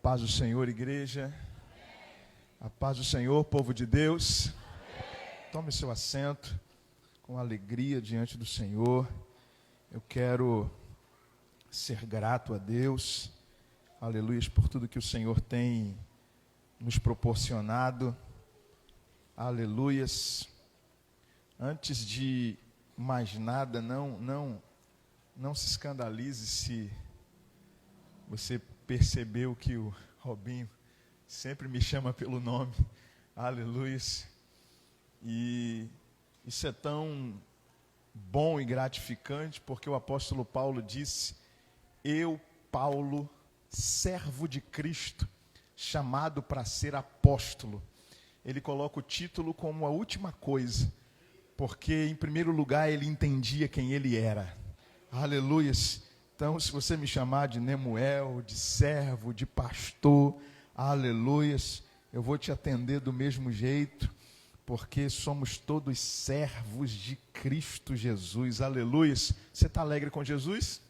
paz do Senhor, igreja. A paz do Senhor, povo de Deus. Tome seu assento com alegria diante do Senhor. Eu quero ser grato a Deus, aleluia, por tudo que o Senhor tem nos proporcionado, aleluias. Antes de mais nada, não se escandalize se você percebeu que o Robinho sempre me chama pelo nome, aleluias. E isso é tão bom e gratificante, porque o apóstolo Paulo disse: eu, Paulo, servo de Cristo, chamado para ser apóstolo. Ele coloca o título como a última coisa, porque em primeiro lugar ele entendia quem ele era. Aleluias. Então, se você me chamar de Nemuel, de servo, de pastor, aleluias, eu vou te atender do mesmo jeito, porque somos todos servos de Cristo Jesus, aleluias. Você está alegre com Jesus?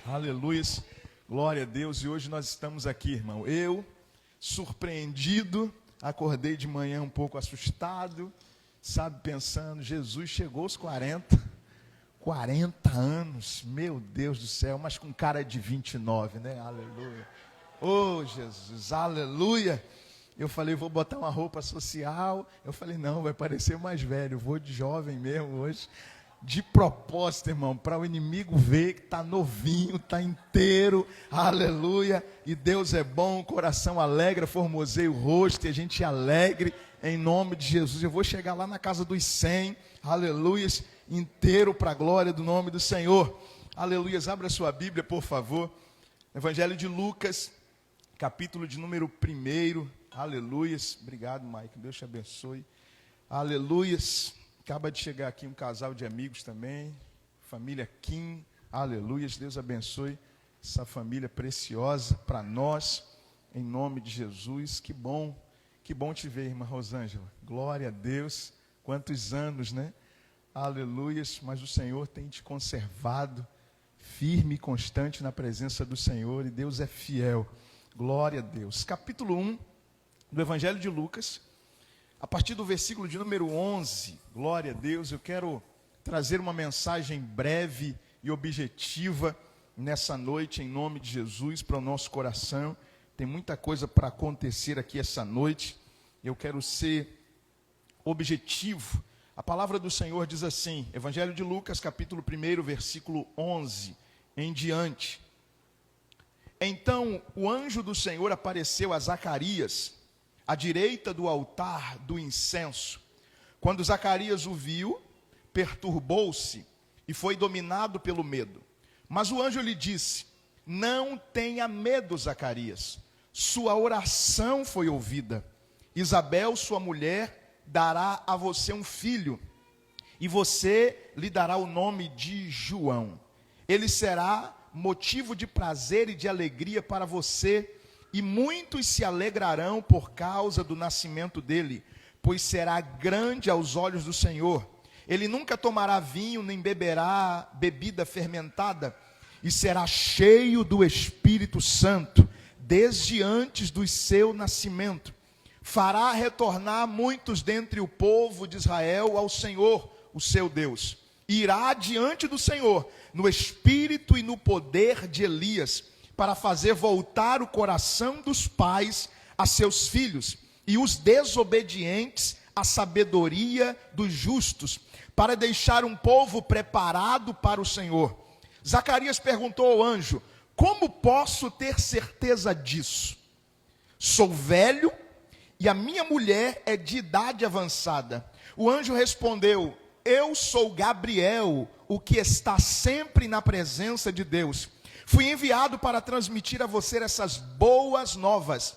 Aleluias, glória a Deus. E hoje nós estamos aqui, irmão. Eu, surpreendido, acordei de manhã um pouco assustado, sabe, pensando, Jesus chegou aos 40 anos, meu Deus do céu, mas com cara de 29, né? Aleluia. Oh, Jesus, aleluia. Eu falei, vou botar uma roupa social. Eu falei, não, vai parecer mais velho, vou de jovem mesmo hoje. De propósito, irmão, para o inimigo ver que está novinho, está inteiro, aleluia. E Deus é bom, o coração alegra, formoseia o rosto, e a gente alegre em nome de Jesus. Eu vou chegar lá na casa dos 100, aleluias, inteiro para a glória do nome do Senhor. Aleluias, abra sua Bíblia, por favor. Evangelho de Lucas, capítulo de número 1. Aleluias. Obrigado, Mike. Deus te abençoe. Aleluias. Acaba de chegar aqui um casal de amigos também. Família Kim. Aleluias. Deus abençoe essa família preciosa para nós. Em nome de Jesus. Que bom te ver, irmã Rosângela. Glória a Deus. Quantos anos, né? Aleluias. Mas o Senhor tem te conservado firme e constante na presença do Senhor. E Deus é fiel. Glória a Deus. Capítulo 1 do Evangelho de Lucas, a partir do versículo de número 11, glória a Deus. Eu quero trazer uma mensagem breve e objetiva nessa noite, em nome de Jesus, para o nosso coração. Tem muita coisa para acontecer aqui essa noite, eu quero ser objetivo. A palavra do Senhor diz assim, Evangelho de Lucas, capítulo 1, versículo 11, em diante. Então o anjo do Senhor apareceu a Zacarias, à direita do altar do incenso. Quando Zacarias o viu, perturbou-se e foi dominado pelo medo. Mas o anjo lhe disse: não tenha medo, Zacarias, sua oração foi ouvida. Isabel, sua mulher, dará a você um filho, e você lhe dará o nome de João. Ele será motivo de prazer e de alegria para você, e muitos se alegrarão por causa do nascimento dele, pois será grande aos olhos do Senhor. Ele nunca tomará vinho, nem beberá bebida fermentada, e será cheio do Espírito Santo, desde antes do seu nascimento. Fará retornar muitos dentre o povo de Israel ao Senhor, o seu Deus. Irá diante do Senhor, no espírito e no poder de Elias, para fazer voltar o coração dos pais a seus filhos, e os desobedientes à sabedoria dos justos, para deixar um povo preparado para o Senhor. Zacarias perguntou ao anjo: como posso ter certeza disso? Sou velho e a minha mulher é de idade avançada. O anjo respondeu: eu sou Gabriel, o que está sempre na presença de Deus. Fui enviado para transmitir a você essas boas novas.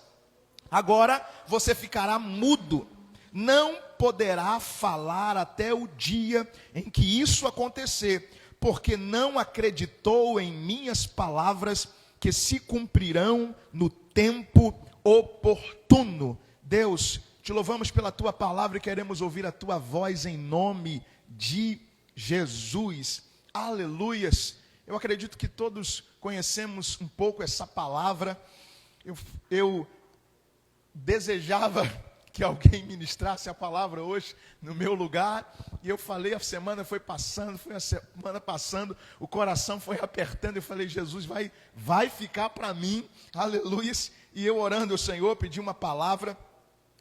Agora você ficará mudo, não poderá falar até o dia em que isso acontecer, porque não acreditou em minhas palavras, que se cumprirão no tempo oportuno. Deus, te louvamos pela tua palavra e queremos ouvir a tua voz em nome de Jesus. Aleluias. Eu acredito que todos conhecemos um pouco essa palavra, Eu desejava que alguém ministrasse a palavra hoje no meu lugar, e eu falei, a semana foi passando, o coração foi apertando, eu falei, Jesus, vai ficar para mim, aleluia, e eu orando ao Senhor, pedi uma palavra,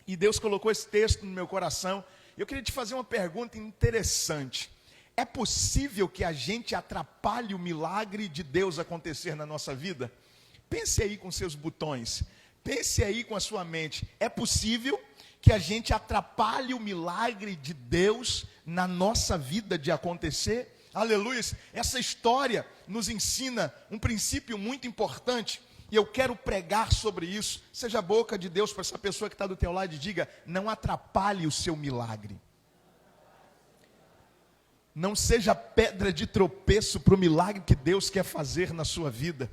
e Deus colocou esse texto no meu coração. Eu queria te fazer uma pergunta interessante. É possível que a gente atrapalhe o milagre de Deus acontecer na nossa vida? Pense aí com seus botões, pense aí com a sua mente. É possível que a gente atrapalhe o milagre de Deus na nossa vida de acontecer? Aleluia! Essa história nos ensina um princípio muito importante, e eu quero pregar sobre isso. Seja a boca de Deus para essa pessoa que está do teu lado e diga: não atrapalhe o seu milagre. Não seja pedra de tropeço para o milagre que Deus quer fazer na sua vida.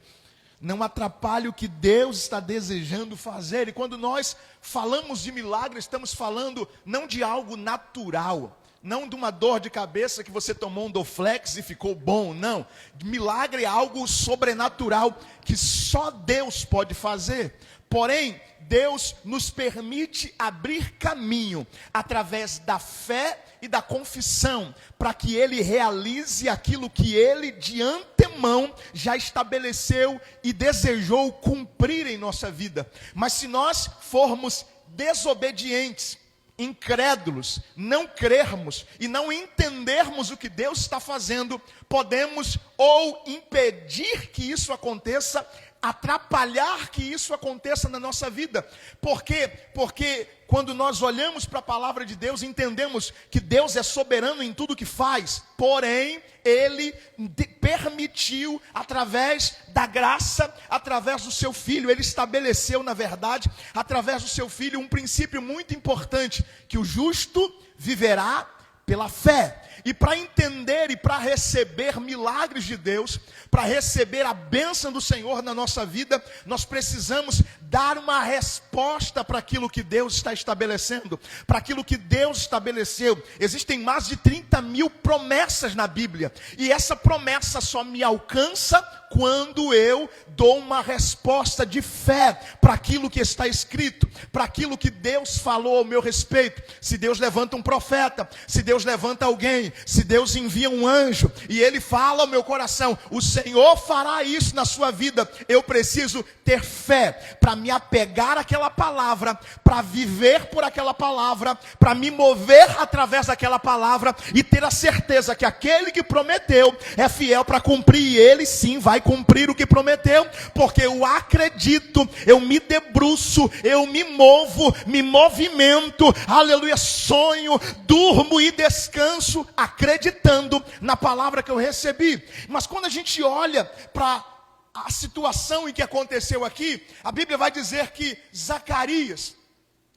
Não atrapalhe o que Deus está desejando fazer. E quando nós falamos de milagre, estamos falando não de algo natural, não de uma dor de cabeça que você tomou um Doflex e ficou bom, não. Milagre é algo sobrenatural que só Deus pode fazer. Porém, Deus nos permite abrir caminho através da fé e da confissão, para que Ele realize aquilo que Ele de antemão já estabeleceu e desejou cumprir em nossa vida. Mas se nós formos desobedientes, incrédulos, não crermos e não entendermos o que Deus está fazendo, podemos ou impedir que isso aconteça, atrapalhar que isso aconteça na nossa vida. Por quê? Porque quando nós olhamos para a palavra de Deus, entendemos que Deus é soberano em tudo que faz, porém, Ele permitiu, através da graça, através do seu Filho, Ele estabeleceu, na verdade, através do seu Filho, um princípio muito importante, que o justo viverá pela fé. E para entender e para receber milagres de Deus, para receber a bênção do Senhor na nossa vida, nós precisamos dar uma resposta para aquilo que Deus está estabelecendo, para aquilo que Deus estabeleceu. Existem mais de 30 mil promessas na Bíblia, e essa promessa só me alcança quando eu dou uma resposta de fé para aquilo que está escrito, para aquilo que Deus falou ao meu respeito. Se Deus levanta um profeta, se Deus levanta alguém, se Deus envia um anjo, e ele fala ao meu coração, o Senhor fará isso na sua vida, eu preciso ter fé, para me apegar àquela palavra, para viver por aquela palavra, para me mover através daquela palavra, e ter a certeza que aquele que prometeu é fiel para cumprir, e ele sim vai cumprir o que prometeu, porque eu acredito, eu me debruço, eu me movo, me movimento, aleluia, sonho, durmo e descanso, acreditando na palavra que eu recebi. Mas quando a gente olha para a situação em que aconteceu aqui, a Bíblia vai dizer que Zacarias,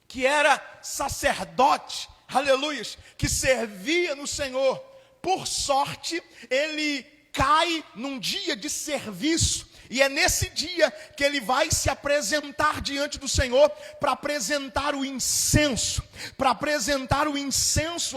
que era sacerdote, aleluia, que servia no Senhor, por sorte, ele cai num dia de serviço, e é nesse dia que ele vai se apresentar diante do Senhor para apresentar o incenso,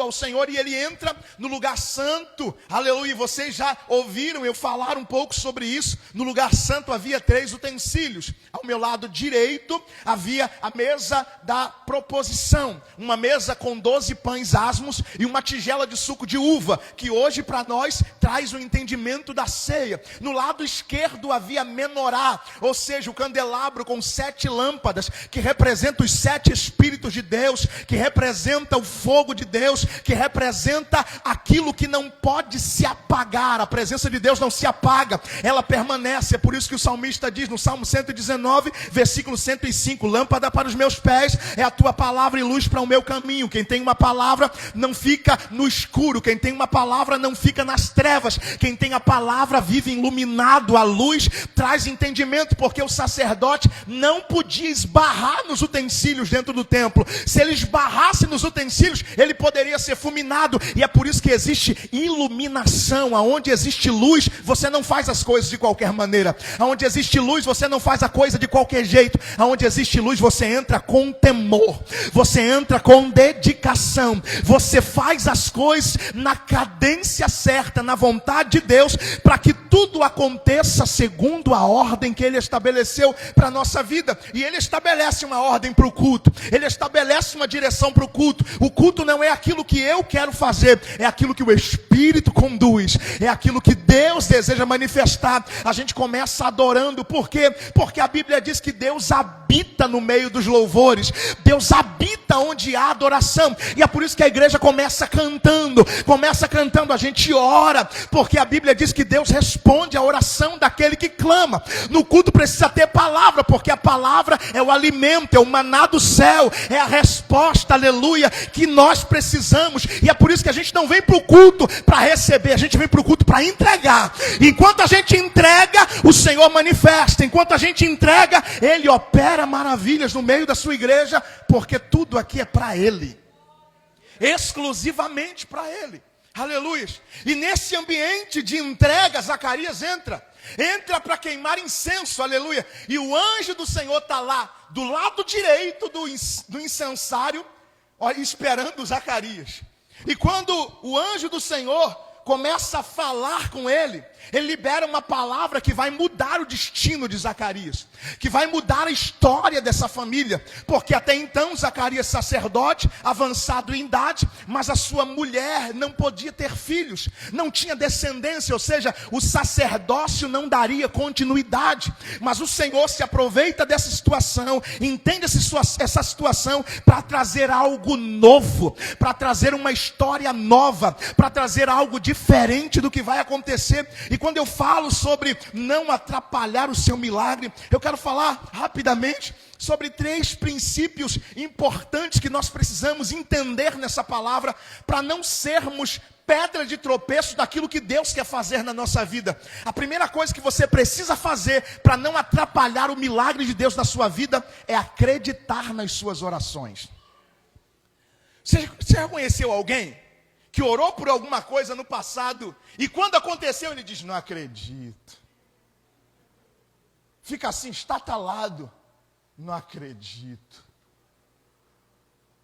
ao Senhor, e ele entra no lugar santo, aleluia. Vocês já ouviram eu falar um pouco sobre isso. No lugar santo havia 3 utensílios. Ao meu lado direito havia a mesa da proposição, uma mesa com 12 pães asmos e uma tigela de suco de uva, que hoje para nós traz o entendimento da ceia. No lado esquerdo havia menorá, ou seja, o candelabro com 7 lâmpadas, que representa os 7 Espíritos de Deus, que representa o fogo de Deus, que representa aquilo que não pode se apagar. A presença de Deus não se apaga, ela permanece. É por isso que o salmista diz no Salmo 119, versículo 105, lâmpada para os meus pés é a tua palavra e luz para o meu caminho. Quem tem uma palavra não fica no escuro, quem tem uma palavra não fica nas trevas, quem tem a palavra vive iluminado. A luz traz entendimento, porque o sacerdote não podia esbarrar nos utensílios dentro do templo. Se ele esbarrasse nos utensílios, ele poderia ser fulminado, e é por isso que existe iluminação. Aonde existe luz, você não faz as coisas de qualquer maneira. Aonde existe luz, você não faz a coisa de qualquer jeito. Aonde existe luz, você entra com temor, você entra com dedicação, você faz as coisas na cadência certa, na vontade de Deus, para que tudo aconteça segundo segundo a ordem que Ele estabeleceu para a nossa vida. E Ele estabelece uma ordem para o culto. Ele estabelece uma direção para o culto. O culto não é aquilo que eu quero fazer, é aquilo que o Espírito conduz. É aquilo que Deus deseja manifestar. A gente começa adorando. Por quê? Porque a Bíblia diz que Deus habita no meio dos louvores. Deus habita onde há adoração. E é por isso que a igreja começa cantando. A gente ora, porque a Bíblia diz que Deus responde à oração daquele que clama. No culto precisa ter palavra, porque a palavra é o alimento, é o maná do céu, é a resposta, aleluia, que nós precisamos. E é por isso que a gente não vem para o culto para receber, a gente vem para o culto para entregar. Enquanto a gente entrega, o Senhor manifesta. Enquanto a gente entrega, Ele opera maravilhas no meio da sua igreja, porque tudo aqui é para Ele, exclusivamente para Ele. Aleluia. E nesse ambiente de entrega, Zacarias entra para queimar incenso, aleluia. E o anjo do Senhor está lá, do lado direito do incensário, esperando Zacarias. E quando o anjo do Senhor começa a falar com ele libera uma palavra que vai mudar o destino de Zacarias, que vai mudar a história dessa família, porque até então Zacarias, sacerdote, avançado em idade, mas a sua mulher não podia ter filhos, não tinha descendência, ou seja, o sacerdócio não daria continuidade. Mas o Senhor se aproveita dessa situação, entende essa situação para trazer algo novo, para trazer uma história nova, para trazer algo diferente do que vai acontecer. E quando eu falo sobre não atrapalhar o seu milagre, eu quero falar rapidamente sobre 3 princípios importantes que nós precisamos entender nessa palavra, para não sermos pedra de tropeço daquilo que Deus quer fazer na nossa vida. A primeira coisa que você precisa fazer para não atrapalhar o milagre de Deus na sua vida é acreditar nas suas orações. Você já conheceu alguém que orou por alguma coisa no passado e quando aconteceu ele diz: não acredito? Fica assim, estatalado: não acredito.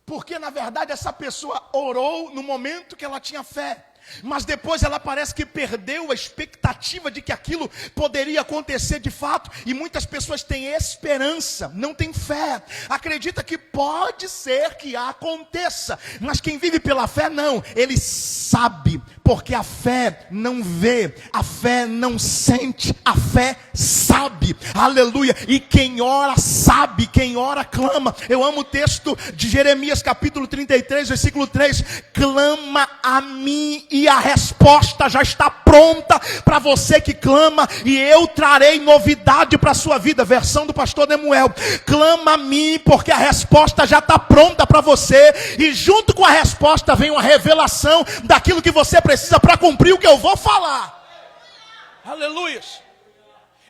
Porque na verdade essa pessoa orou no momento que ela tinha fé, mas depois ela parece que perdeu a expectativa de que aquilo poderia acontecer de fato. E muitas pessoas têm esperança, não têm fé, acredita que pode ser que aconteça, mas quem vive pela fé não, ele sabe, porque a fé não vê, a fé não sente, a fé sabe, aleluia. E quem ora sabe, quem ora clama. Eu amo o texto de Jeremias capítulo 33, versículo 3, clama a mim e a resposta já está pronta para você que clama, e eu trarei novidade para a sua vida. Versão do pastor Nemuel: clama a mim, porque a resposta já está pronta para você, e junto com a resposta vem uma revelação daquilo que você precisa para cumprir o que eu vou falar. Aleluia.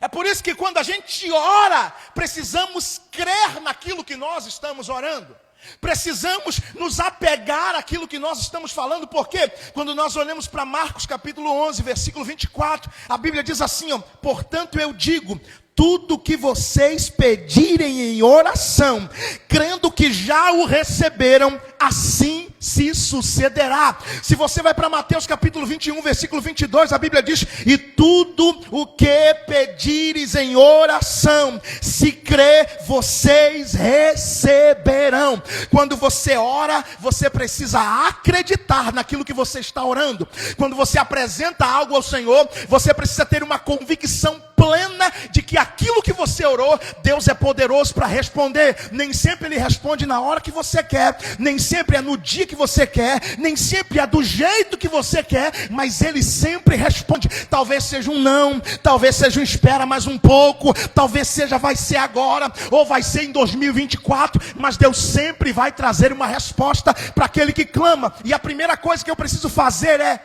É por isso que quando a gente ora, precisamos crer naquilo que nós estamos orando. Precisamos nos apegar àquilo que nós estamos falando, porque quando nós olhamos para Marcos capítulo 11, versículo 24, a Bíblia diz assim, ó: portanto eu digo, tudo que vocês pedirem em oração, crendo que já o receberam, assim se sucederá. Se você vai para Mateus capítulo 21, versículo 22, a Bíblia diz: e tudo o que pedires em oração, se crer, vocês receberão. Quando você ora, você precisa acreditar naquilo que você está orando. Quando você apresenta algo ao Senhor, você precisa ter uma convicção plena de que aquilo que você orou, Deus é poderoso para responder. Nem sempre Ele responde na hora que você quer, nem sempre é no dia que você quer, nem sempre é do jeito que você quer, mas Ele sempre responde. Talvez seja um não, talvez seja um espera mais um pouco, talvez seja vai ser agora, ou vai ser em 2024, mas Deus sempre vai trazer uma resposta para aquele que clama. E a primeira coisa que eu preciso fazer é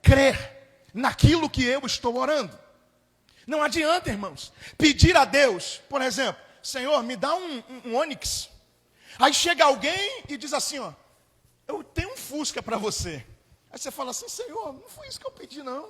crer naquilo que eu estou orando. Não adianta, irmãos, pedir a Deus, por exemplo: Senhor, me dá um Onix. Aí chega alguém e diz assim, ó: eu tenho um Fusca para você. Aí você fala assim: Senhor, não foi isso que eu pedi não.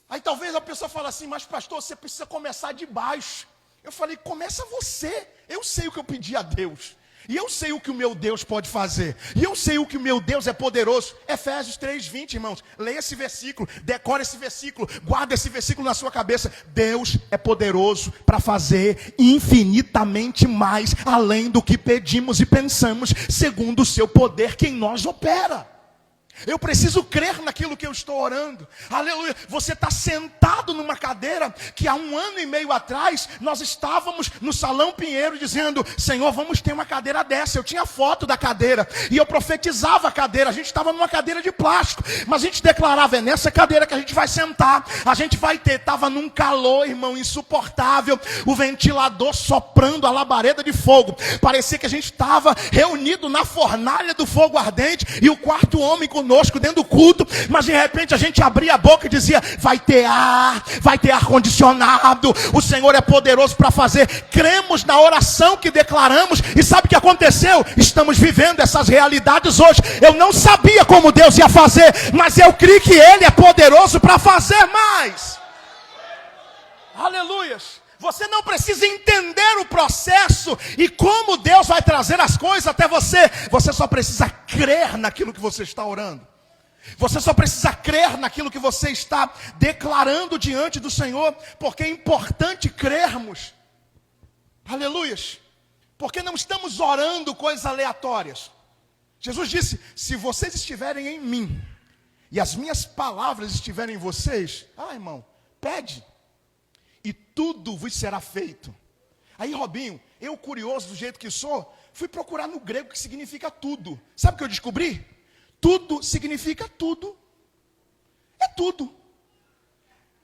Aí talvez a pessoa fala assim: mas pastor, você precisa começar de baixo. Eu falei: começa você, eu sei o que eu pedi a Deus. E eu sei o que o meu Deus pode fazer. E eu sei o que o meu Deus é poderoso. Efésios 3:20, irmãos. Leia esse versículo, decora esse versículo, guarda esse versículo na sua cabeça. Deus é poderoso para fazer infinitamente mais, além do que pedimos e pensamos, segundo o seu poder que em nós opera. Eu preciso crer naquilo que eu estou orando. Aleluia. Você está sentado numa cadeira que há 1 ano e meio atrás nós estávamos no Salão Pinheiro dizendo: Senhor, vamos ter uma cadeira dessa. Eu tinha foto da cadeira e eu profetizava a cadeira. A gente estava numa cadeira de plástico, mas a gente declarava: é nessa cadeira que a gente vai sentar. A gente vai ter. Estava num calor, irmão, insuportável. O ventilador soprando a labareda de fogo. Parecia que a gente estava reunido na fornalha do fogo ardente e o quarto homem conosco dentro do culto, mas de repente a gente abria a boca e dizia: vai ter ar condicionado, o Senhor é poderoso para fazer. Cremos na oração que declaramos e sabe o que aconteceu? Estamos vivendo essas realidades hoje. Eu não sabia como Deus ia fazer, mas eu creio que Ele é poderoso para fazer mais. Aleluias. Você não precisa entender o processo e como Deus vai trazer as coisas até você. Você só precisa crer naquilo que você está orando. Você só precisa crer naquilo que você está declarando diante do Senhor. Porque é importante crermos. Aleluias. Porque não estamos orando coisas aleatórias. Jesus disse: se vocês estiverem em mim e as minhas palavras estiverem em vocês, irmão, pede. E tudo vos será feito. Aí, Robinho, eu curioso do jeito que sou, fui procurar no grego que significa tudo. Sabe o que eu descobri? Tudo significa tudo. É tudo.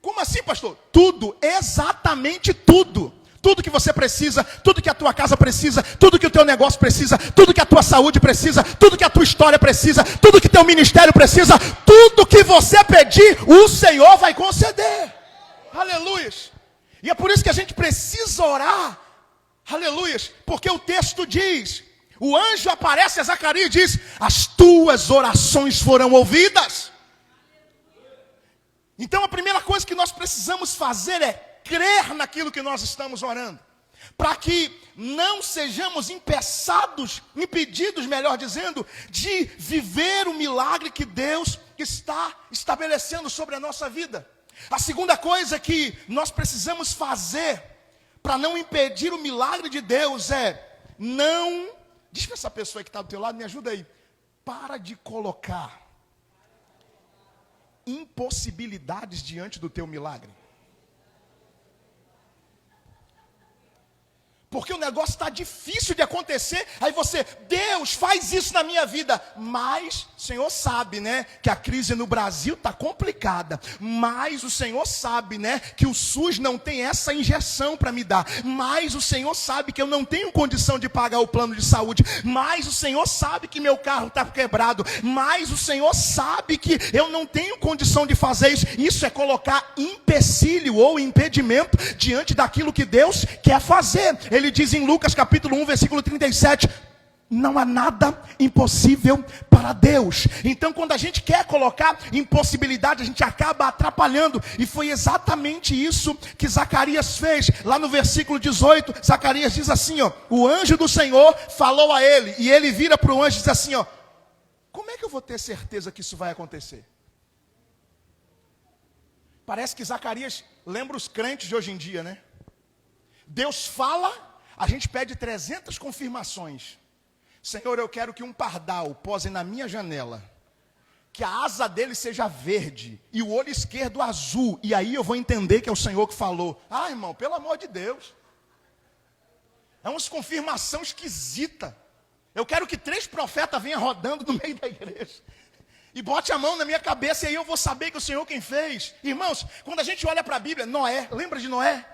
Como assim, pastor? Tudo, exatamente tudo. Tudo que você precisa, tudo que a tua casa precisa, tudo que o teu negócio precisa, tudo que a tua saúde precisa, tudo que a tua história precisa, tudo que teu ministério precisa, tudo que você pedir, o Senhor vai conceder. Aleluias. E é por isso que a gente precisa orar, aleluias, porque o texto diz, o anjo aparece a Zacarias e diz: as tuas orações foram ouvidas. Então a primeira coisa que nós precisamos fazer é crer naquilo que nós estamos orando, para que não sejamos impedidos, melhor dizendo, de viver o milagre que Deus está estabelecendo sobre a nossa vida. A segunda coisa que nós precisamos fazer para não impedir o milagre de Deus é não... Diz para essa pessoa que está do teu lado, me ajuda aí. Para de colocar impossibilidades diante do teu milagre. Porque o negócio está difícil de acontecer. Aí você: Deus, faz isso na minha vida. Mas o Senhor sabe, né, que a crise no Brasil está complicada. Mas o Senhor sabe, né, que o SUS não tem essa injeção para me dar. Mas o Senhor sabe que eu não tenho condição de pagar o plano de saúde. Mas o Senhor sabe que meu carro está quebrado. Mas o Senhor sabe que eu não tenho condição de fazer isso. Isso é colocar empecilho ou impedimento diante daquilo que Deus quer fazer. Ele diz em Lucas capítulo 1, versículo 37, não há nada impossível para Deus. Então quando a gente quer colocar impossibilidade, a gente acaba atrapalhando. E foi exatamente isso que Zacarias fez. Lá no versículo 18, Zacarias diz assim, o anjo do Senhor falou a ele. E ele vira para o anjo e diz assim, como é que eu vou ter certeza que isso vai acontecer? Parece que Zacarias lembra os crentes de hoje em dia, né? Deus fala, a gente pede 300 confirmações. Senhor, eu quero que um pardal pose na minha janela, que a asa dele seja verde e o olho esquerdo azul, e aí eu vou entender que é o Senhor que falou. Irmão, pelo amor de Deus, é uma confirmação esquisita. Eu quero que 3 profetas venham rodando no meio da igreja e bote a mão na minha cabeça, e aí eu vou saber que o Senhor quem fez. Irmãos, quando a gente olha para a Bíblia, Noé, lembra de Noé?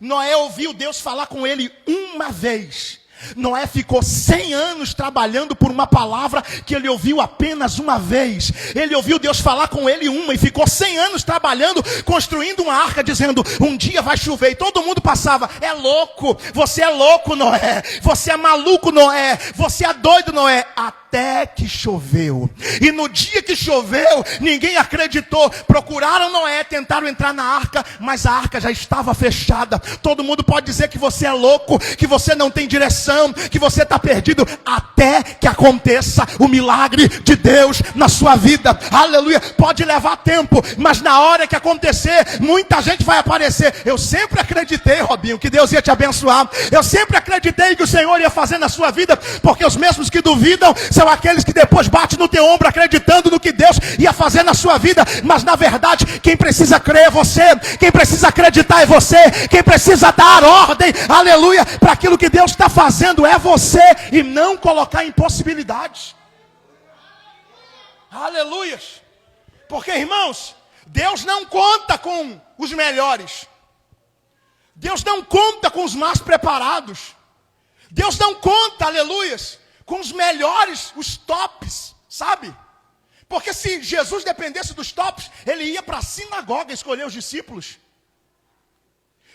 Noé ouviu Deus falar com ele uma vez. Noé ficou 100 anos trabalhando por uma palavra que ele ouviu apenas uma vez. Ele ouviu Deus falar com ele uma e ficou 100 anos trabalhando, construindo uma arca, dizendo, um dia vai chover. E todo mundo passava, é louco, você é louco, Noé. Você é maluco, Noé. Você é doido, Noé. Até até que choveu. E no dia que choveu, ninguém acreditou. Procuraram Noé, tentaram entrar na arca, mas a arca já estava fechada. Todo mundo pode dizer que você é louco, que você não tem direção, que você está perdido, até que aconteça o milagre de Deus na sua vida. Aleluia. Pode levar tempo, mas na hora que acontecer, muita gente vai aparecer. Eu sempre acreditei, Robinho, que Deus ia te abençoar. Eu sempre acreditei que o Senhor ia fazer na sua vida, porque os mesmos que duvidam são aqueles que depois batem no teu ombro acreditando no que Deus ia fazer na sua vida. Mas na verdade, quem precisa crer é você, quem precisa acreditar é você, quem precisa dar ordem, aleluia, para aquilo que Deus está fazendo é você, e não colocar impossibilidades. Aleluias. Porque, irmãos, Deus não conta com os melhores. Deus não conta com os mais preparados. Deus não conta, aleluias, com os melhores, os tops, sabe? Porque se Jesus dependesse dos tops, ele ia para a sinagoga escolher os discípulos.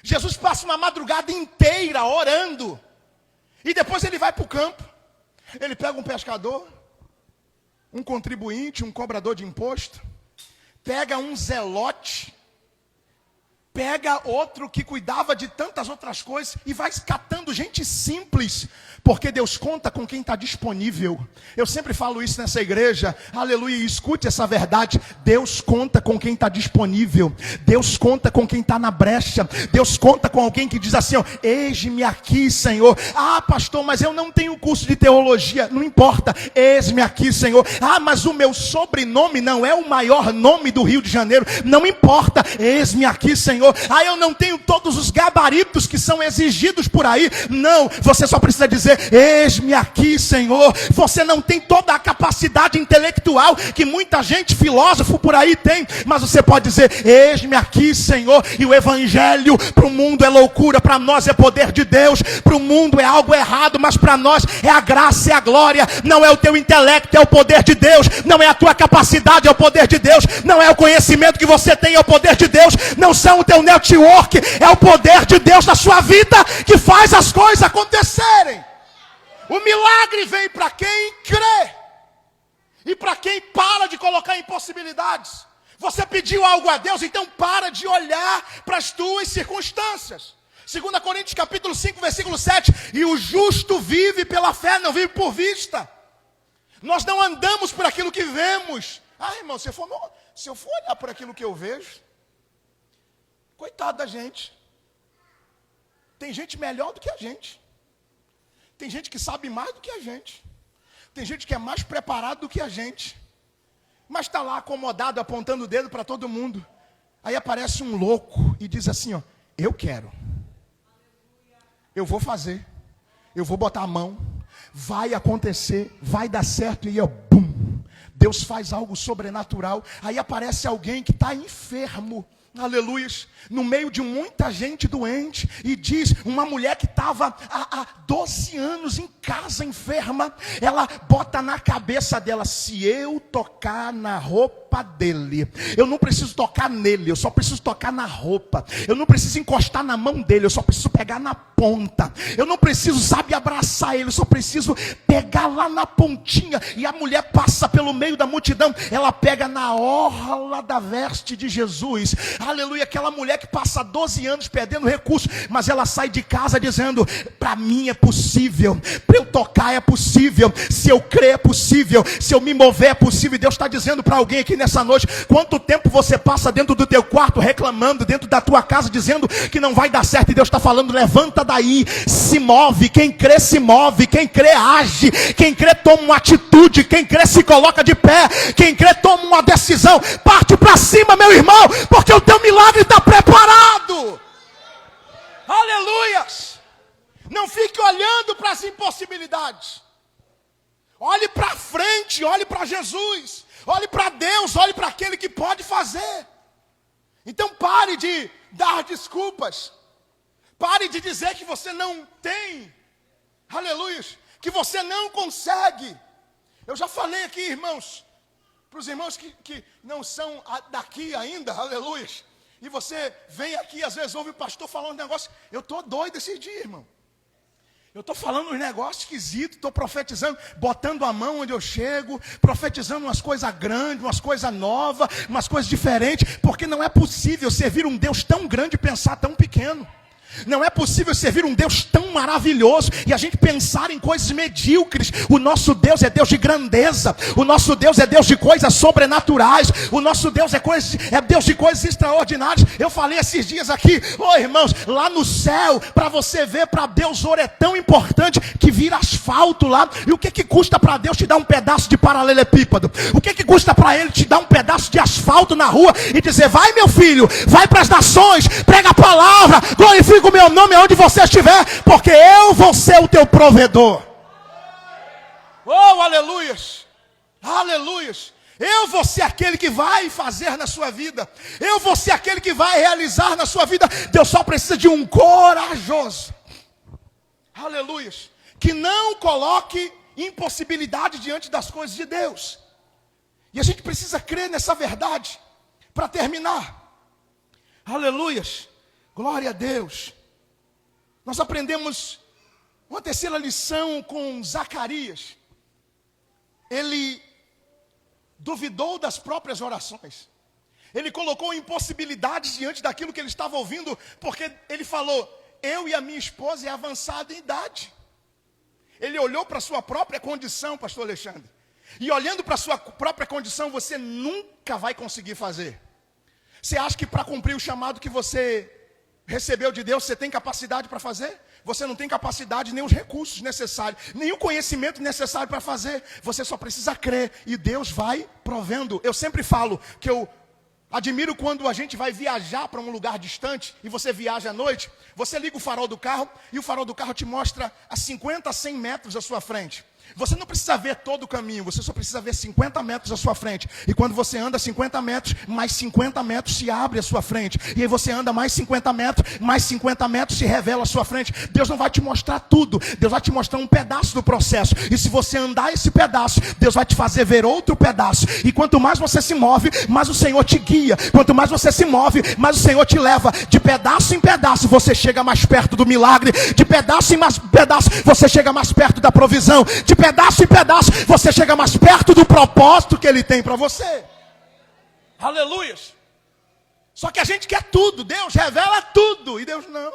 Jesus passa uma madrugada inteira orando. E depois ele vai para o campo. Ele pega um pescador, um contribuinte, um cobrador de imposto, pega um zelote, pega outro que cuidava de tantas outras coisas e vai catando gente simples, porque Deus conta com quem está disponível. Eu sempre falo isso nessa igreja, aleluia, e escute essa verdade: Deus conta com quem está disponível, Deus conta com quem está na brecha, Deus conta com alguém que diz assim, ó, eis-me aqui, Senhor. Ah, pastor, mas eu não tenho curso de teologia. Não importa, eis-me aqui, Senhor. Ah, mas o meu sobrenome não é o maior nome do Rio de Janeiro. Não importa, eis-me aqui, Senhor. Ah, eu não tenho todos os gabaritos que são exigidos por aí. Não, você só precisa dizer, eis-me aqui, Senhor. Você não tem toda a capacidade intelectual que muita gente, filósofo por aí tem, mas você pode dizer, eis-me aqui, Senhor. E o evangelho para o mundo é loucura, para nós é poder de Deus. Para o mundo é algo errado, mas para nós é a graça e a glória. Não é o teu intelecto, é o poder de Deus. Não é a tua capacidade, é o poder de Deus. Não é o conhecimento que você tem, é o poder de Deus. Não são o teu network, é o poder de Deus na sua vida que faz as coisas acontecerem. O milagre vem para quem crê e para quem para de colocar impossibilidades. Você pediu algo a Deus, então para de olhar para as tuas circunstâncias. 2 Coríntios capítulo 5, versículo 7, e o justo vive pela fé, não vive por vista. Nós não andamos por aquilo que vemos. Ah, irmão, se eu for olhar por aquilo que eu vejo, coitado da gente. Tem gente melhor do que a gente. Tem gente que sabe mais do que a gente. Tem gente que é mais preparado do que a gente. Mas está lá acomodado, apontando o dedo para todo mundo. Aí aparece um louco e diz assim, ó, eu quero. Eu vou fazer. Eu vou botar a mão. Vai acontecer. Vai dar certo. E eu, bum. Deus faz algo sobrenatural. Aí aparece alguém que está enfermo. Aleluia, no meio de muita gente doente, e diz, uma mulher que estava há 12 anos em casa enferma, ela bota na cabeça dela, se eu tocar na roupa dele, eu não preciso tocar nele, eu só preciso tocar na roupa, eu não preciso encostar na mão dele, eu só preciso pegar na ponta, eu não preciso, sabe, abraçar ele, eu só preciso pegar lá na pontinha. E a mulher passa pelo meio da multidão, ela pega na orla da veste de Jesus. Aleluia, aquela mulher que passa 12 anos perdendo recursos, mas ela sai de casa dizendo, para mim é possível, para eu tocar é possível, se eu crer é possível, se eu me mover é possível. E Deus está dizendo para alguém aqui nessa noite, quanto tempo você passa dentro do teu quarto reclamando, dentro da tua casa dizendo que não vai dar certo, e Deus está falando, levanta daí, se move. Quem crê se move, quem crê age, quem crê toma uma atitude, quem crê se coloca de pé, quem crê toma uma decisão, parte para cima, meu irmão, porque o teu milagre está preparado. Aleluias. Não fique olhando para as impossibilidades. Olhe para frente, olhe para Jesus, olhe para Deus, olhe para aquele que pode fazer. Então pare de dar desculpas. Pare de dizer que você não tem. Aleluia. Que você não consegue. Eu já falei aqui, irmãos, para os irmãos que não são daqui ainda, aleluia. E você vem aqui, às vezes ouve o pastor falando um negócio. Eu estou doido esse dia, irmão. Eu estou falando uns negócios esquisitos, estou profetizando, botando a mão onde eu chego, profetizando umas coisas grandes, umas coisas novas, umas coisas diferentes, porque não é possível servir um Deus tão grande e pensar tão pequeno. Não é possível servir um Deus tão maravilhoso e a gente pensar em coisas medíocres. O nosso Deus é Deus de grandeza. O nosso Deus é Deus de coisas sobrenaturais. O nosso Deus é Deus de coisas extraordinárias. Eu falei esses dias aqui, irmãos, lá no céu, para você ver, para Deus ouro é tão importante que vira asfalto lá. E o que custa para Deus te dar um pedaço de paralelepípedo? O que custa para Ele te dar um pedaço de asfalto na rua e dizer, vai meu filho, vai para as nações, prega a palavra, glorifica o meu nome aonde você estiver, porque eu vou ser o teu provedor. Oh, aleluias, aleluias. Eu vou ser aquele que vai fazer na sua vida. Eu vou ser aquele que vai realizar na sua vida. Deus só precisa de um corajoso, aleluias, que não coloque impossibilidade diante das coisas de Deus. E a gente precisa crer nessa verdade. Para terminar, aleluias, glória a Deus. Nós aprendemos uma terceira lição com Zacarias. Ele duvidou das próprias orações. Ele colocou impossibilidades diante daquilo que ele estava ouvindo, porque ele falou, eu e a minha esposa é avançada em idade. Ele olhou para a sua própria condição, pastor Alexandre. E olhando para a sua própria condição, você nunca vai conseguir fazer. Você acha que para cumprir o chamado que você recebeu de Deus, você tem capacidade para fazer? Você não tem capacidade, nem os recursos necessários, nem o conhecimento necessário para fazer. Você só precisa crer e Deus vai provendo. Eu sempre falo que eu admiro quando a gente vai viajar para um lugar distante e você viaja à noite, você liga o farol do carro e o farol do carro te mostra a 50, 100 metros à sua frente. Você não precisa ver todo o caminho, você só precisa ver 50 metros à sua frente. E quando você anda 50 metros, mais 50 metros se abre à sua frente. E aí você anda mais 50 metros se revela à sua frente. Deus não vai te mostrar tudo, Deus vai te mostrar um pedaço do processo. E se você andar esse pedaço, Deus vai te fazer ver outro pedaço. E quanto mais você se move, mais o Senhor te guia. Quanto mais você se move, mais o Senhor te leva. De pedaço em pedaço, você chega mais perto do milagre. De pedaço em pedaço, você chega mais perto da provisão. De pedaço em pedaço, você chega mais perto do propósito que Ele tem para você. Aleluia. Só que a gente quer tudo. Deus revela tudo. E Deus não.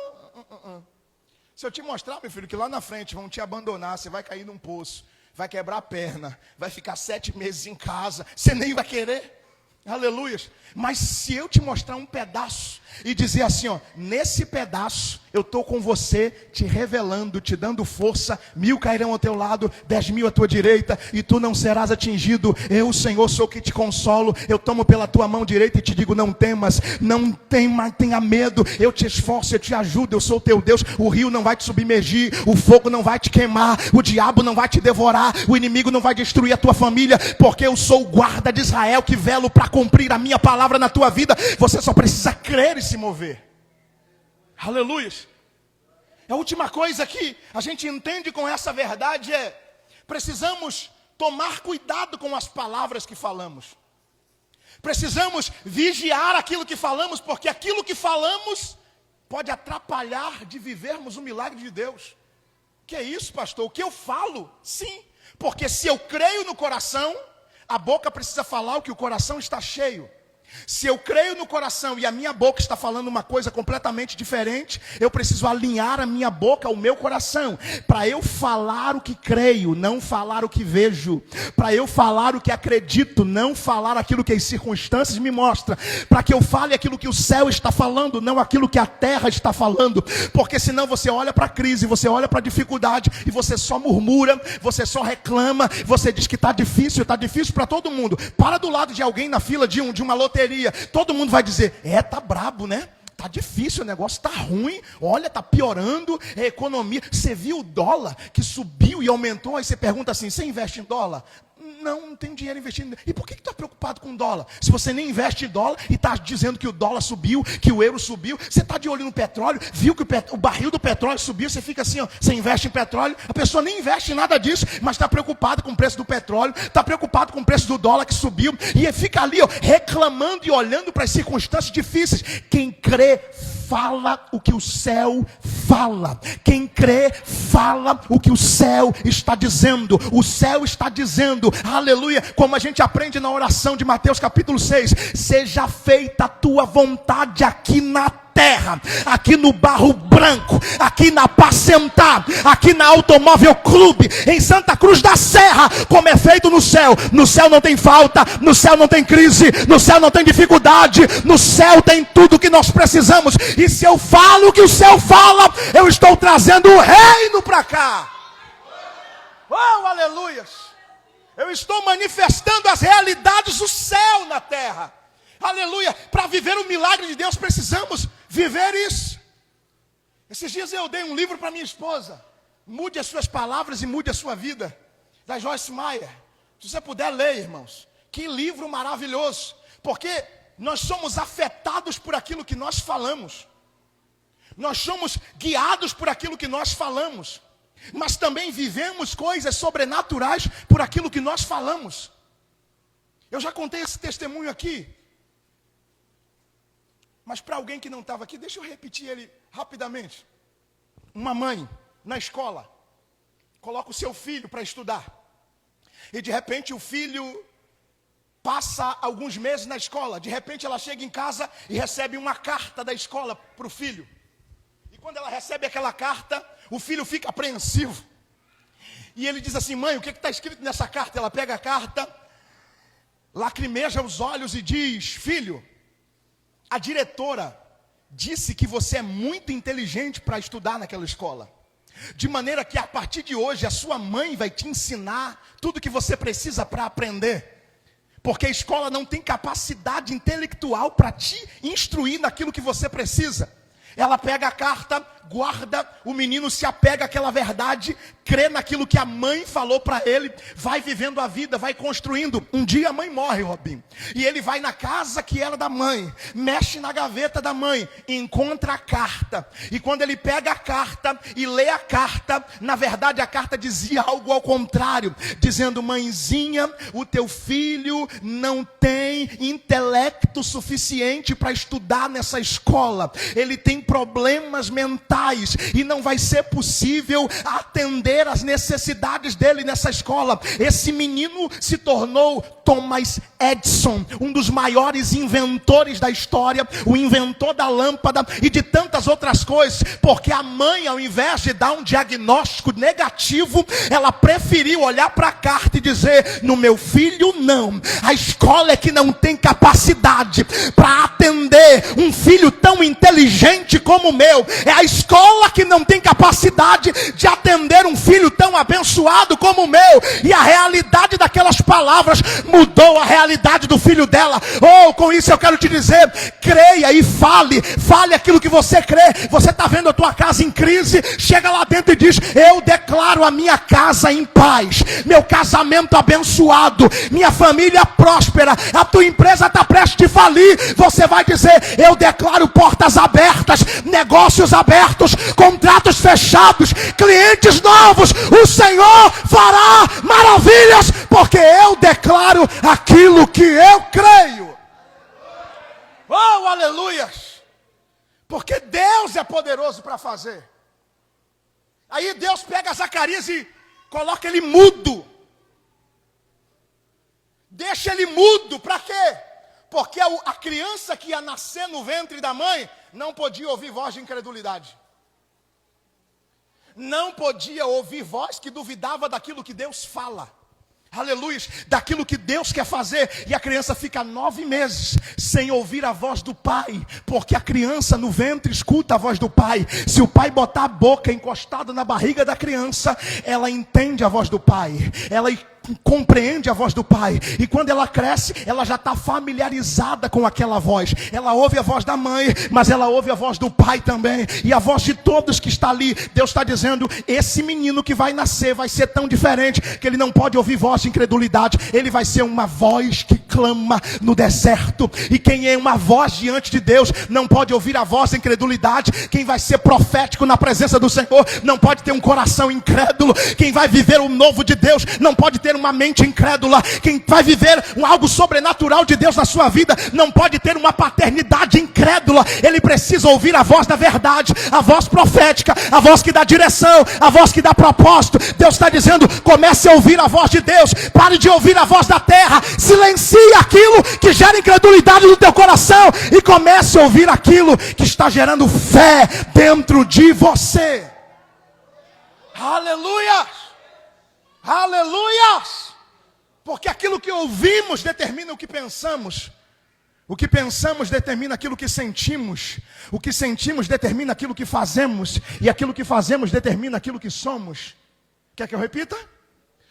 Se eu te mostrar, meu filho, que lá na frente vão te abandonar, você vai cair num poço, vai quebrar a perna, vai ficar 7 meses em casa, você nem vai querer. Aleluia. Mas se eu te mostrar um pedaço e dizer assim, nesse pedaço eu estou com você, te revelando, te dando força, 1000 cairão ao teu lado, 10.000 à tua direita, e tu não serás atingido. Eu, o Senhor, sou que te consolo. Eu tomo pela tua mão direita e te digo, não temas, não tenha medo. Eu te esforço, eu te ajudo, eu sou o teu Deus. O rio não vai te submergir, o fogo não vai te queimar, o diabo não vai te devorar, o inimigo não vai destruir a tua família, porque eu sou o guarda de Israel que velo para cumprir a minha palavra na tua vida. Você só precisa crer e se mover. Aleluia. A última coisa que a gente entende com essa verdade é: precisamos tomar cuidado com as palavras que falamos. Precisamos vigiar aquilo que falamos, porque aquilo que falamos pode atrapalhar de vivermos o milagre de Deus. Que é isso, pastor? O que eu falo? Sim, porque se eu creio no coração, a boca precisa falar o que o coração está cheio. Se eu creio no coração e a minha boca está falando uma coisa completamente diferente, eu preciso alinhar a minha boca ao meu coração, para eu falar o que creio, não falar o que vejo, para eu falar o que acredito, não falar aquilo que as circunstâncias me mostram, para que eu fale aquilo que o céu está falando, não aquilo que a terra está falando, porque senão você olha para a crise, você olha para a dificuldade e você só murmura, você só reclama, você diz que está difícil para todo mundo. Para do lado de alguém na fila de uma loteria, todo mundo vai dizer, tá brabo, né? Tá difícil, o negócio tá ruim, olha, tá piorando a economia. Você viu o dólar que subiu e aumentou? Aí você pergunta assim, você investe em dólar? Não tem dinheiro investindo. E por que está preocupado com dólar? Se você nem investe em dólar e está dizendo que o dólar subiu, que o euro subiu, você está de olho no petróleo, viu que o barril do petróleo subiu, você fica assim, você investe em petróleo, a pessoa nem investe em nada disso, mas está preocupada com o preço do petróleo, está preocupado com o preço do dólar que subiu, e fica ali reclamando e olhando para as circunstâncias difíceis. Quem crê, fala o que o céu fala. Quem crê, fala o que o céu está dizendo. O céu está dizendo, aleluia, como a gente aprende na oração de Mateus capítulo 6. Seja feita a tua vontade aqui na terra, aqui no Barro Branco, aqui na Pacentar, aqui na Automóvel Clube, em Santa Cruz da Serra, como é feito no céu. No céu não tem falta, no céu não tem crise, no céu não tem dificuldade, no céu tem tudo que nós precisamos. E se eu falo o que o céu fala, eu estou trazendo o reino para cá. Oh, aleluias! Eu estou manifestando as realidades do céu na terra. Aleluia! Para viver o milagre de Deus precisamos viver isso. Esses dias eu dei um livro para minha esposa, Mude as Suas Palavras e Mude a Sua Vida, da Joyce Meyer. Se você puder ler, irmãos, que livro maravilhoso, porque nós somos afetados por aquilo que nós falamos, nós somos guiados por aquilo que nós falamos, mas também vivemos coisas sobrenaturais por aquilo que nós falamos. Eu já contei esse testemunho aqui, mas para alguém que não estava aqui, deixa eu repetir ele rapidamente. Uma mãe, na escola, coloca o seu filho para estudar. E de repente o filho passa alguns meses na escola. De repente ela chega em casa e recebe uma carta da escola para o filho. E quando ela recebe aquela carta, o filho fica apreensivo. E ele diz assim: mãe, o que está escrito nessa carta? Ela pega a carta, lacrimeja os olhos e diz: filho, a diretora disse que você é muito inteligente para estudar naquela escola. De maneira que a partir de hoje a sua mãe vai te ensinar tudo que você precisa para aprender. Porque a escola não tem capacidade intelectual para te instruir naquilo que você precisa. Ela pega a carta, guarda, o menino se apega àquela verdade, crê naquilo que a mãe falou para ele, vai vivendo a vida, vai construindo. Um dia a mãe morre, Robinho, e ele vai na casa que era da mãe, mexe na gaveta da mãe, encontra a carta. E quando ele pega a carta e lê a carta, na verdade a carta dizia algo ao contrário, dizendo: mãezinha, o teu filho não tem intelecto suficiente para estudar nessa escola. Ele tem problemas mentais e não vai ser possível atender as necessidades dele nessa escola. Esse menino se tornou Thomas Edison, um dos maiores inventores da história, o inventor da lâmpada e de tantas outras coisas, porque a mãe, ao invés de dar um diagnóstico negativo, ela preferiu olhar para a carta e dizer: no meu filho não, a escola é que não tem capacidade para atender um filho tão inteligente como o meu, é a escola que não tem capacidade de atender um filho tão abençoado como o meu. E a realidade daquelas palavras mudou a realidade do filho dela. Oh, com isso eu quero te dizer: creia e fale aquilo que você crê. Você está vendo a tua casa em crise, chega lá dentro e diz: eu declaro a minha casa em paz, meu casamento abençoado, minha família próspera. A tua empresa está prestes a falir, você vai dizer: eu declaro portas abertas, negócios abertos, contratos fechados, clientes novos. O Senhor fará maravilhas, porque eu declaro aquilo que eu creio. Oh, aleluias! Porque Deus é poderoso para fazer. Aí Deus pega Zacarias e coloca ele mudo. Deixa ele mudo, para quê? Porque a criança que ia nascer no ventre da mãe não podia ouvir voz de incredulidade. Não podia ouvir voz que duvidava daquilo que Deus fala. Aleluia, daquilo que Deus quer fazer. E a criança fica 9 meses sem ouvir a voz do pai, porque a criança no ventre escuta a voz do pai. Se o pai botar a boca encostada na barriga da criança, ela entende a voz do pai, ela compreende a voz do pai. E quando ela cresce, ela já está familiarizada com aquela voz. Ela ouve a voz da mãe, mas ela ouve a voz do pai também, e a voz de todos que está ali. Deus está dizendo: esse menino que vai nascer vai ser tão diferente que ele não pode ouvir voz de incredulidade. Ele vai ser uma voz que clama no deserto. E quem é uma voz diante de Deus não pode ouvir a voz da incredulidade. Quem vai ser profético na presença do Senhor não pode ter um coração incrédulo. Quem vai viver o novo de Deus não pode ter ter uma mente incrédula, quem vai viver algo sobrenatural de Deus na sua vida, não pode ter uma paternidade incrédula. Ele precisa ouvir a voz da verdade, a voz profética, a voz que dá direção, a voz que dá propósito. Deus está dizendo, comece a ouvir a voz de Deus, pare de ouvir a voz da terra, silencie aquilo que gera incredulidade no teu coração e comece a ouvir aquilo que está gerando fé dentro de você. Aleluia! Aleluia! Porque aquilo que ouvimos determina o que pensamos. O que pensamos determina aquilo que sentimos. O que sentimos determina aquilo que fazemos. E aquilo que fazemos determina aquilo que somos. Quer que eu repita?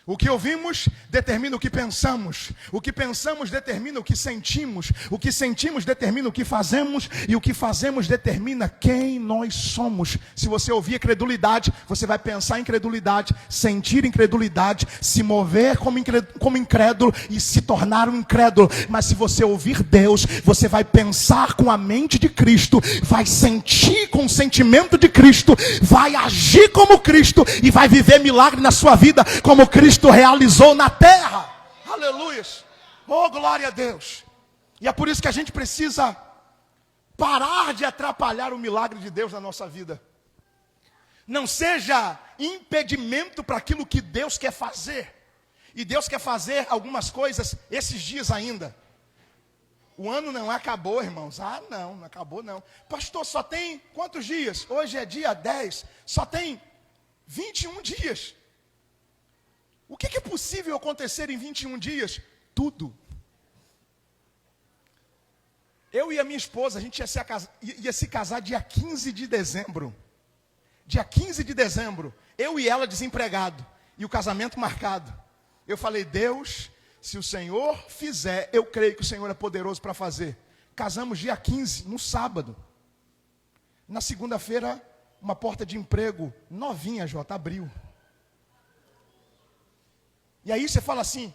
O que ouvimos determina o que pensamos. O que pensamos determina o que sentimos. O que sentimos determina o que fazemos. E o que fazemos determina quem nós somos. Se você ouvir incredulidade, você vai pensar em incredulidade, sentir incredulidade, se mover como incrédulo e se tornar um incrédulo. Mas se você ouvir Deus, você vai pensar com a mente de Cristo, vai sentir com o sentimento de Cristo, vai agir como Cristo e vai viver milagre na sua vida como Cristo realizou na terra. Aleluia. Oh, glória a Deus. E é por isso que a gente precisa parar de atrapalhar o milagre de Deus na nossa vida. Não seja impedimento para aquilo que Deus quer fazer. E Deus quer fazer algumas coisas esses dias ainda. O ano não acabou, irmãos. Não acabou não. Pastor, só tem quantos dias? Hoje é dia 10. Só tem 21 dias. O que é possível acontecer em 21 dias? Tudo. Eu e a minha esposa, a gente ia se casar dia 15 de dezembro. Dia 15 de dezembro. Eu e ela desempregado. E o casamento marcado. Eu falei, Deus, se o Senhor fizer, eu creio que o Senhor é poderoso para fazer. Casamos dia 15, no sábado. Na segunda-feira, uma porta de emprego novinha, Jota, abriu. E aí você fala assim,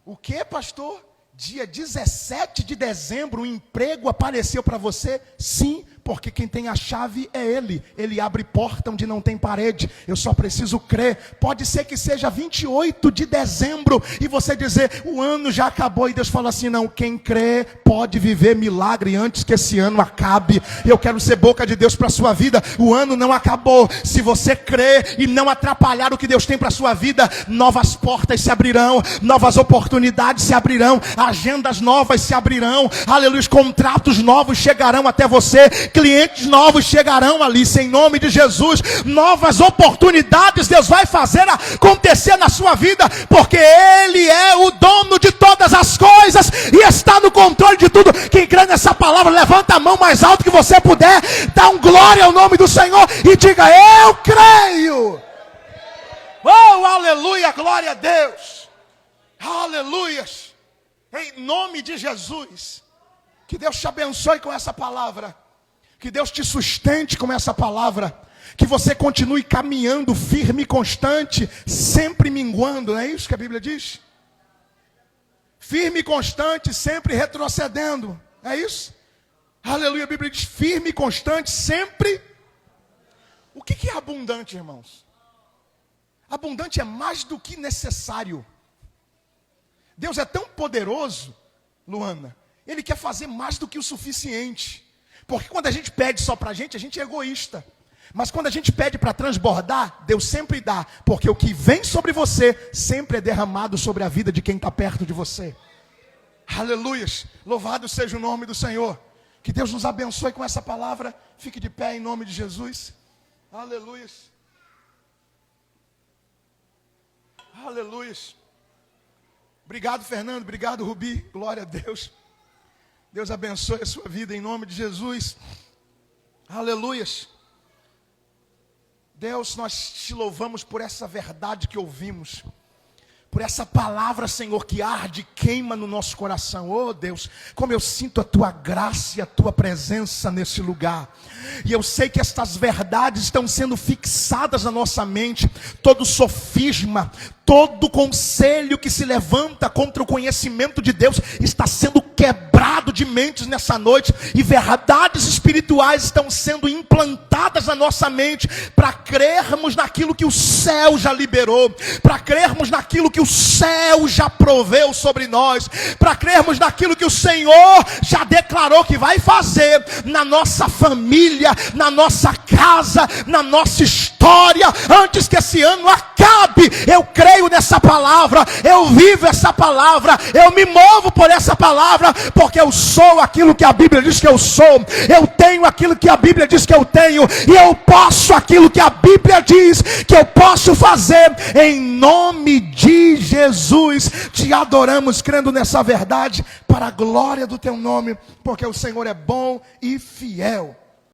o que, pastor? Dia 17 de dezembro, um emprego apareceu para você? Sim, porque quem tem a chave é Ele. Ele abre porta onde não tem parede. Eu só preciso crer. Pode ser que seja 28 de dezembro e você dizer, o ano já acabou. E Deus fala assim, não, quem crê pode viver milagre antes que esse ano acabe. Eu quero ser boca de Deus para a sua vida. O ano não acabou. Se você crer e não atrapalhar o que Deus tem para a sua vida, novas portas se abrirão, novas oportunidades se abrirão, agendas novas se abrirão, aleluia, contratos novos chegarão até você, clientes novos chegarão ali, em nome de Jesus, novas oportunidades Deus vai fazer acontecer na sua vida, porque Ele é o dono de todas as coisas e está no controle de tudo. Quem crê nessa palavra, levanta a mão mais alto que você puder, dá um glória ao nome do Senhor e diga, eu creio. Oh, aleluia, glória a Deus, aleluia. Em nome de Jesus, que Deus te abençoe com essa palavra, que Deus te sustente com essa palavra, que você continue caminhando firme e constante, sempre minguando, não é isso que a Bíblia diz? Firme e constante, sempre retrocedendo, é isso? Aleluia, a Bíblia diz firme e constante, sempre. O que é abundante, irmãos? Abundante é mais do que necessário. Deus é tão poderoso, Luana, Ele quer fazer mais do que o suficiente. Porque quando a gente pede só para a gente é egoísta. Mas quando a gente pede para transbordar, Deus sempre dá. Porque o que vem sobre você, sempre é derramado sobre a vida de quem está perto de você. Aleluias, louvado seja o nome do Senhor. Que Deus nos abençoe com essa palavra. Fique de pé em nome de Jesus. Aleluias. Aleluias. Obrigado, Fernando. Obrigado, Rubi. Glória a Deus. Deus abençoe a sua vida em nome de Jesus. Aleluias. Deus, nós te louvamos por essa verdade que ouvimos. Por essa palavra, Senhor, que arde, queima no nosso coração. Oh Deus, como eu sinto a Tua graça e a Tua presença nesse lugar. E eu sei que estas verdades estão sendo fixadas na nossa mente. Todo sofisma, todo conselho que se levanta contra o conhecimento de Deus está sendo quebrado quebrado de mentes nessa noite, e verdades espirituais estão sendo implantadas na nossa mente, para crermos naquilo que o céu já liberou, para crermos naquilo que o céu já proveu sobre nós, para crermos naquilo que o Senhor já declarou que vai fazer na nossa família, na nossa casa, na nossa história, antes que esse ano acabe. Eu creio nessa palavra, eu vivo essa palavra, eu me movo por essa palavra, porque eu sou aquilo que a Bíblia diz que eu sou, eu tenho aquilo que a Bíblia diz que eu tenho, e eu posso aquilo que a Bíblia diz que eu posso fazer. Em nome de Jesus, te adoramos crendo nessa verdade, para a glória do teu nome, porque o Senhor é bom e fiel.